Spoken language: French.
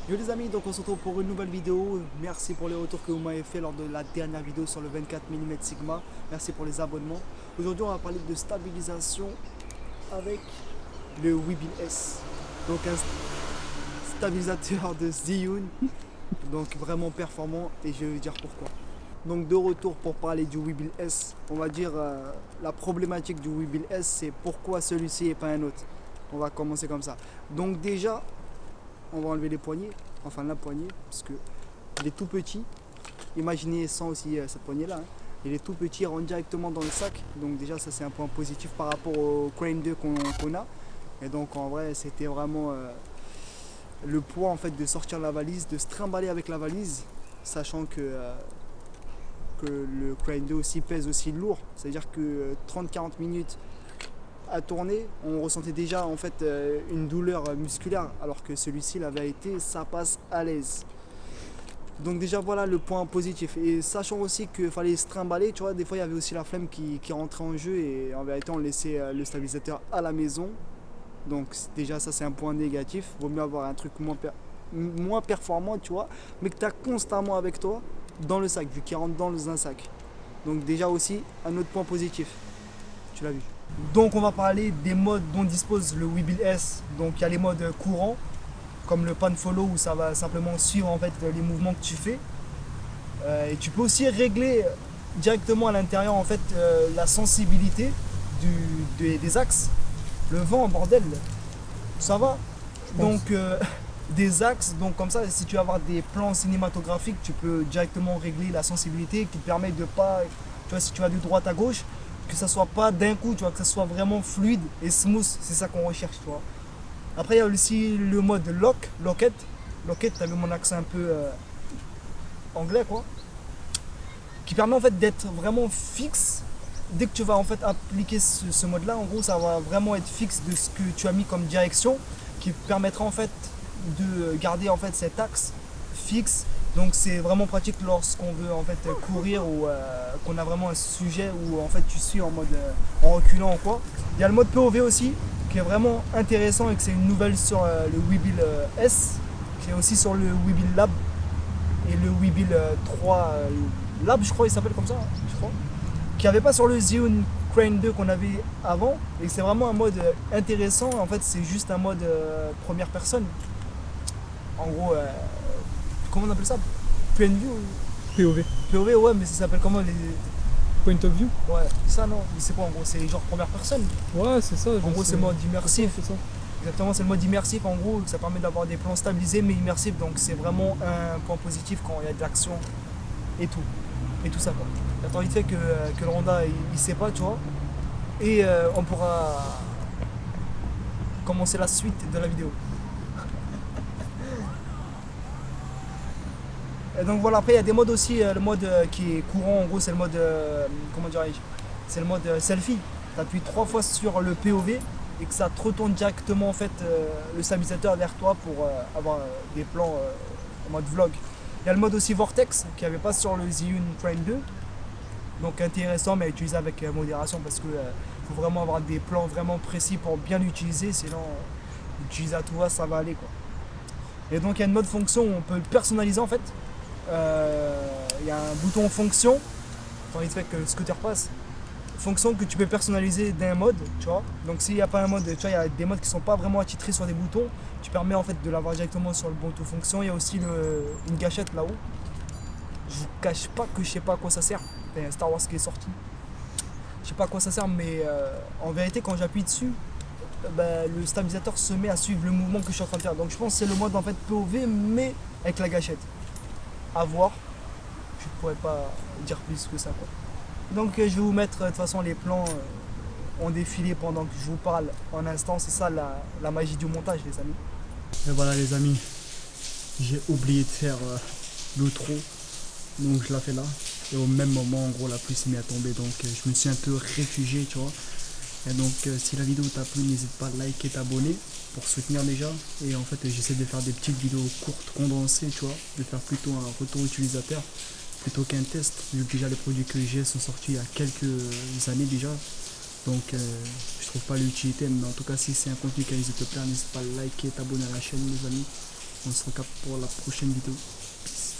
Yo les amis, donc on se retrouve pour une nouvelle vidéo. Merci pour les retours que vous m'avez fait lors de la dernière vidéo sur le 24 mm Sigma. Merci pour les abonnements. Aujourd'hui on va parler de stabilisation avec le Weebill S. Donc un stabilisateur de Zhiyun, donc vraiment performant, et je vais vous dire pourquoi. Donc de retour pour parler du Weebill S, on va dire la problématique du Weebill S, c'est pourquoi celui-ci et pas un autre. On va commencer comme ça. Donc déjà, on va enlever les poignées, enfin la poignée, parce que il est tout petit. Imaginez sans aussi cette poignée là, hein. Il est tout petit, il rentre directement dans le sac. Donc déjà ça c'est un point positif par rapport au Crane 2 qu'on a. Et donc en vrai c'était vraiment le poids en fait de sortir la valise, de se trimballer avec la valise, sachant que le Crane 2 aussi pèse aussi lourd. C'est-à-dire que 30-40 minutes à tourner, on ressentait déjà en fait une douleur musculaire, alors que celui-ci, la vérité, ça passe à l'aise. Donc déjà voilà le point positif. Et sachant aussi qu'il fallait se trimballer, tu vois, des fois il y avait aussi la flemme qui rentrait en jeu, et en vérité on laissait le stabilisateur à la maison. Donc déjà ça c'est un point négatif. Vaut mieux avoir un truc moins performant, tu vois, mais que tu as constamment avec toi dans le sac, vu qu'il rentre dans un sac. Donc déjà aussi un autre point positif. Tu l'as vu. Donc on va parler des modes dont dispose le Weebill S. Donc il y a les modes courants, comme le pan follow, où ça va simplement suivre en fait les mouvements que tu fais. Et tu peux aussi régler directement à l'intérieur en fait la sensibilité des axes. Le vent, bordel, ça va. Donc des axes, donc comme ça, si tu veux avoir des plans cinématographiques, tu peux directement régler la sensibilité qui te permet de pas, tu vois, si tu vas de droite à gauche, que ça soit pas d'un coup, tu vois, que ça soit vraiment fluide et smooth, c'est ça qu'on recherche, tu vois. Après il y a aussi le mode locket, t'as vu mon accent un peu anglais quoi, qui permet en fait d'être vraiment fixe. Dès que tu vas en fait appliquer ce mode là, en gros ça va vraiment être fixe de ce que tu as mis comme direction, qui permettra en fait de garder en fait cet axe fixe. Donc c'est vraiment pratique lorsqu'on veut en fait courir, ou qu'on a vraiment un sujet où en fait tu suis en mode en reculant ou quoi. Il y a le mode POV aussi qui est vraiment intéressant, et que c'est une nouvelle sur le Weebill S, qui est aussi sur le Weebill Lab et le Weebill 3 Lab, je crois il s'appelle comme ça, je crois, qui n'y avait pas sur le Zhiyun Crane 2 qu'on avait avant. Et c'est vraiment un mode intéressant. En fait c'est juste un mode première personne. En gros, comment on appelle ça? PNV ou POV. POV, ouais, mais ça s'appelle comment les. Point of view. Ouais, ça non, mais c'est quoi en gros? C'est genre première personne. Ouais, c'est ça. En gros, c'est mode immersif. C'est ça. Exactement, c'est le mode immersif en gros, ça permet d'avoir des plans stabilisés mais immersifs. Donc c'est vraiment un point positif quand il y a de l'action et tout. Et tout ça quoi. La tant vite fait que le Honda il sait pas, tu vois. Et on pourra commencer la suite de la vidéo. Et donc voilà, après il y a des modes aussi, le mode qui est courant en gros, c'est le mode, comment dirais-je, c'est le mode selfie. Tu appuies 3 fois sur le POV et que ça te retourne directement en fait le stabilisateur vers toi pour avoir des plans en mode vlog. Il y a le mode aussi vortex qui n'y avait pas sur le Zhiyun Crane 2. Donc intéressant, mais utilisé avec modération, parce que faut vraiment avoir des plans vraiment précis pour bien l'utiliser, sinon l'utiliser à tout va, ça va aller quoi. Et donc il y a une mode fonction où on peut le personnaliser en fait. Il y a un bouton fonction, tant il fait que le scooter passe, fonction que tu peux personnaliser d'un mode, tu vois. Donc s'il n'y a pas un mode, tu vois, il y a des modes qui sont pas vraiment attitrés sur des boutons, tu permets en fait de l'avoir directement sur le bouton fonction. Il y a aussi une gâchette là-haut. Je vous cache pas que je sais pas à quoi ça sert. Il y a un Star Wars qui est sorti. Je sais pas à quoi ça sert, mais en vérité quand j'appuie dessus, le stabilisateur se met à suivre le mouvement que je suis en train de faire. Donc je pense que c'est le mode en fait POV mais avec la gâchette. À voir. Je pourrais pas dire plus que ça quoi. Donc je vais vous mettre de toute façon les plans en défilé pendant que je vous parle en instant. C'est ça la magie du montage les amis. Et voilà les amis, j'ai oublié de faire l'outro, donc je la fais là. Et au même moment en gros la pluie s'est mise à tomber, donc je me suis un peu réfugié, tu vois. Et donc si la vidéo t'a plu, n'hésite pas à liker et t'abonner pour soutenir déjà. Et en fait j'essaie de faire des petites vidéos courtes, condensées, tu vois, de faire plutôt un retour utilisateur plutôt qu'un test, vu que déjà les produits que j'ai sont sortis il y a quelques années déjà. Donc je trouve pas l'utilité, mais en tout cas si c'est un contenu qui risque de te plaire, n'hésite pas à liker et t'abonner à la chaîne les amis. On se recapte pour la prochaine vidéo.